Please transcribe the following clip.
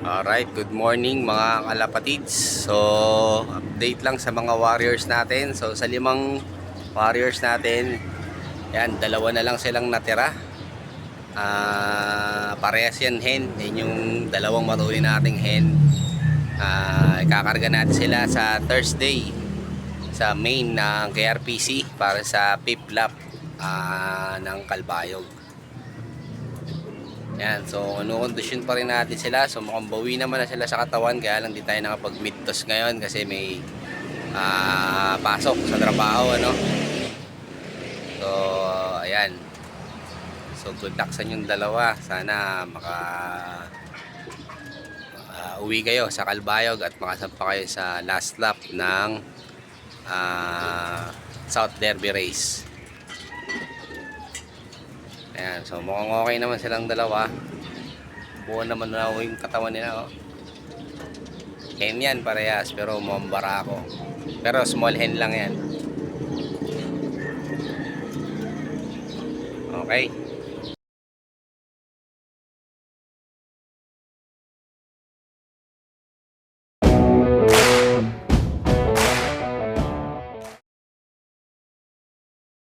Alright, good morning mga kalapatids. So, update lang sa mga warriors natin. So, sa 5 warriors natin, yan, 2 na lang silang natira. Parehas yan hen. Yan yung 2 matuloy nating hen. Ikakarga natin sila sa Thursday sa main ng KRPC para sa pip lap ng Kalbayog. Yan, so kondisyon pa rin natin sila. So mukhang bawi naman na sila sa katawan. Kaya lang di tayo nakapag-mid-toss ngayon kasi may pasok sa trabaho, ano. So ayan. So good luck sa inyong dalawa. Sana uwi kayo sa Kalbayog at makasampa kayo sa last lap ng South Derby Race. Ayan, so mukhang okay naman silang dalawa. Buo naman na yung katawan nila, oh. Hen yan parehas, pero mukhang ako. Pero small hen lang yan. Okay.